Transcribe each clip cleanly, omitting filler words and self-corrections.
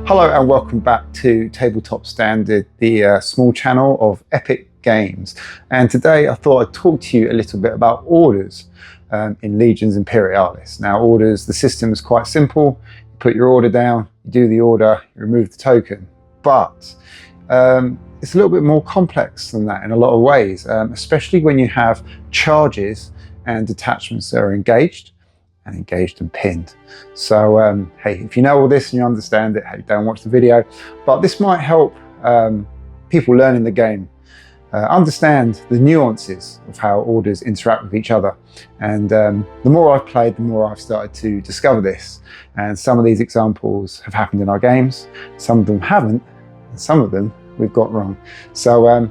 Hello and welcome back to Tabletop Standard, the small channel of epic games. And today I thought I'd talk to you a little bit about orders in Legions Imperialis. Now orders, the system is quite simple. You put your order down, you do the order, you remove the token. But it's a little bit more complex than that in a lot of ways, especially when you have charges and detachments that are engaged and pinned. So hey, if you know all this and you understand it, hey, don't watch the video. But this might help people learning the game understand the nuances of how orders interact with each other. And the more I've played, the more I've started to discover this. And some of these examples have happened in our games, some of them haven't, and some of them we've got wrong. So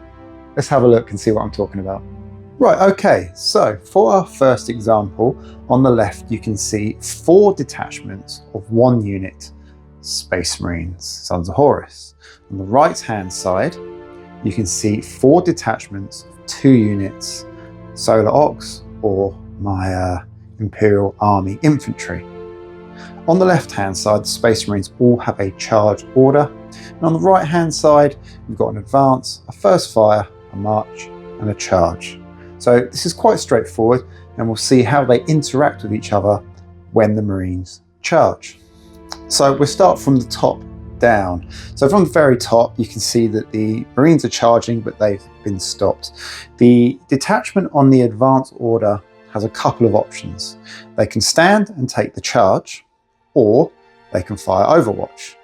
let's have a look and see what I'm talking about. Right, okay, so for our first example, on the left you can see 4 detachments of 1 unit, Space Marines, Sons of Horus. On the right hand side, you can see 4 detachments of 2 units, Solar Ox, or my Imperial Army Infantry. On the left hand side, the Space Marines all have a charge order, and on the right hand side, we've got an advance, a first fire, a march, and a charge. So this is quite straightforward, and we'll see how they interact with each other when the Marines charge. So we'll start from the top down. So from the very top, you can see that the Marines are charging, but they've been stopped. The detachment on the advance order has a couple of options. They can stand and take the charge, or they can fire Overwatch.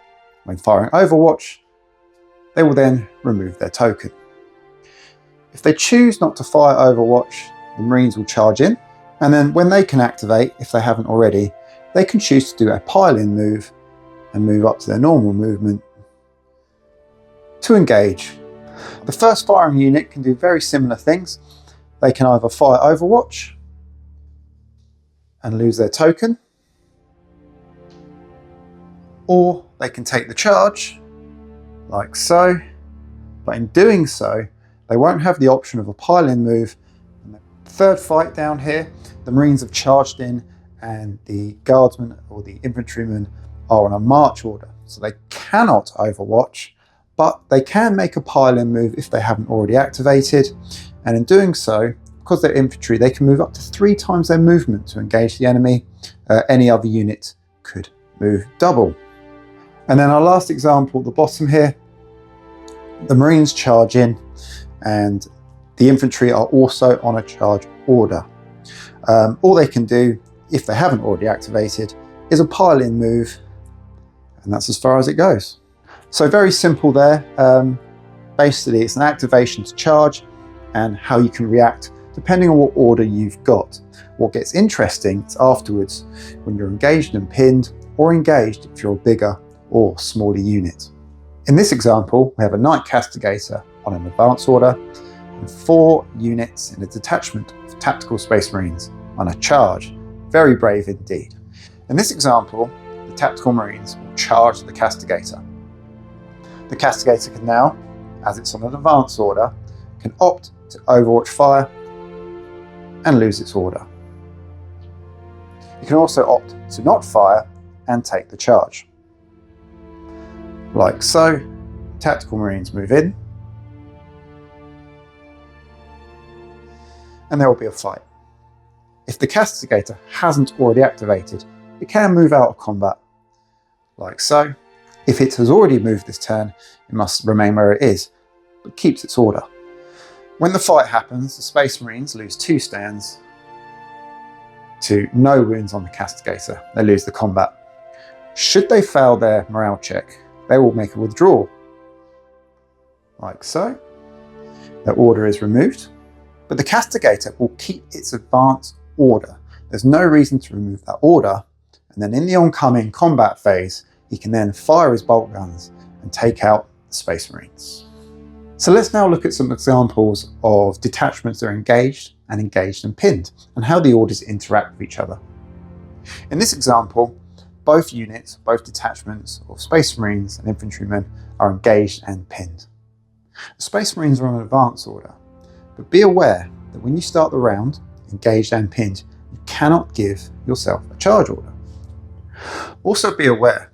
When firing Overwatch, they will then remove their token. If they choose not to fire Overwatch, the Marines will charge in, and then when they can activate, if they haven't already, they can choose to do a pile-in move and move up to their normal movement to engage. The first firing unit can do very similar things. They can either fire Overwatch and lose their token, or they can take the charge, like so, but in doing so, they won't have the option of a pile-in move. Third fight down here, the Marines have charged in and the guardsmen or the infantrymen are on a march order. So they cannot Overwatch, but they can make a pile-in move if they haven't already activated. And in doing so, because they're infantry, they can move up to 3 times their movement to engage the enemy. Any other unit could move double. And then our last example at the bottom here, the Marines charge in, and the infantry are also on a charge order. All they can do, if they haven't already activated, is a pile-in move, and that's as far as it goes. So very simple there. Basically, it's an activation to charge and how you can react depending on what order you've got. What gets interesting is afterwards, when you're engaged and pinned, or engaged if you're a bigger or smaller unit. In this example, we have a Knight Castigator on an advance order, and 4 units in a detachment of tactical Space Marines on a charge. Very brave indeed. In this example, the tactical Marines will charge the Castigator. The Castigator can now, as it's on an advance order, can opt to Overwatch fire and lose its order. You can also opt to not fire and take the charge. Like so, tactical Marines move in, and there will be a fight. If the Castigator hasn't already activated, it can move out of combat, like so. If it has already moved this turn, it must remain where it is, but keeps its order. When the fight happens, the Space Marines lose 2 stands to no wounds on the Castigator. They lose the combat. Should they fail their morale check, they will make a withdrawal, like so. Their order is removed, but the Castigator will keep its advance order. There's no reason to remove that order, and then in the oncoming combat phase, he can then fire his bolt guns and take out the Space Marines. So let's now look at some examples of detachments that are engaged and pinned, and how the orders interact with each other. In this example, both units, both detachments of Space Marines and infantrymen are engaged and pinned. The Space Marines are on an advance order, but be aware that when you start the round, engaged and pinned, you cannot give yourself a charge order. Also be aware,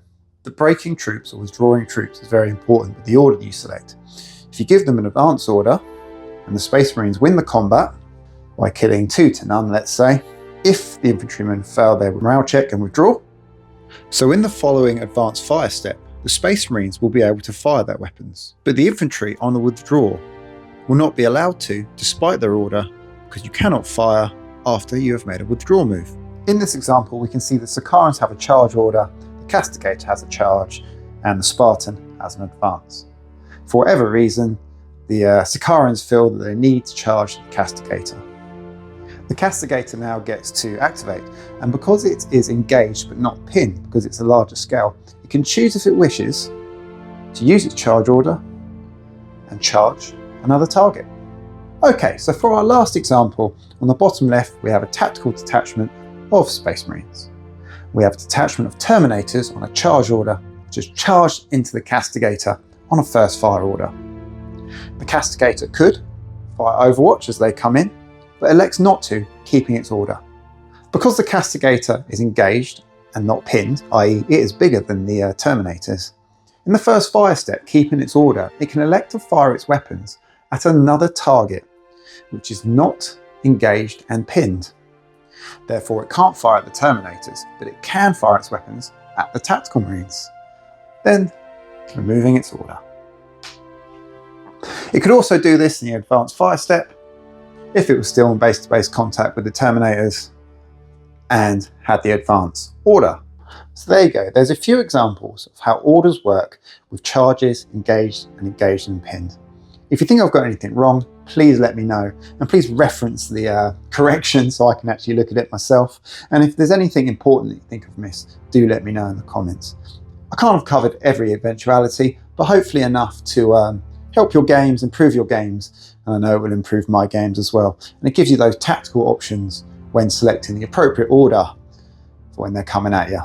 that breaking troops or withdrawing troops is very important with the order you select. If you give them an advance order and the Space Marines win the combat by killing 2-0, let's say, if the infantrymen fail their morale check and withdraw. So in the following advanced fire step, the Space Marines will be able to fire their weapons, but the infantry on the withdrawal will not be allowed to, despite their order, because you cannot fire after you have made a withdrawal move. In this example, we can see the Sicarans have a charge order, the Castigator has a charge, and the Spartan has an advance. For whatever reason, the Sicarans feel that they need to charge the Castigator. The Castigator now gets to activate, and because it is engaged but not pinned, because it's a larger scale, it can choose if it wishes to use its charge order and charge another target. Okay, so for our last example, on the bottom left we have a tactical detachment of Space Marines. We have a detachment of Terminators on a charge order, which is charged into the Castigator on a first fire order. The Castigator could fire Overwatch as they come in, but elects not to, keeping its order. Because the Castigator is engaged and not pinned, i.e. it is bigger than the Terminators, in the first fire step, keeping its order, it can elect to fire its weapons at another target, which is not engaged and pinned. Therefore it can't fire at the Terminators, but it can fire its weapons at the Tactical Marines, then removing its order. It could also do this in the advanced fire step, if it was still in base-to-base contact with the Terminators and had the advance order. So there you go, there's a few examples of how orders work with charges engaged and pinned. If you think I've got anything wrong, please let me know, and please reference the correction so I can actually look at it myself. And if there's anything important that you think I've missed, do let me know in the comments. I can't have covered every eventuality, but hopefully enough to help your games, improve your games, and I know it will improve my games as well. And it gives you those tactical options when selecting the appropriate order for when they're coming at you.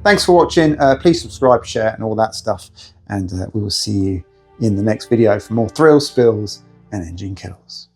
Thanks for watching. Please subscribe, share, and all that stuff. And we will see you in the next video for more thrills, spills, and engine kills.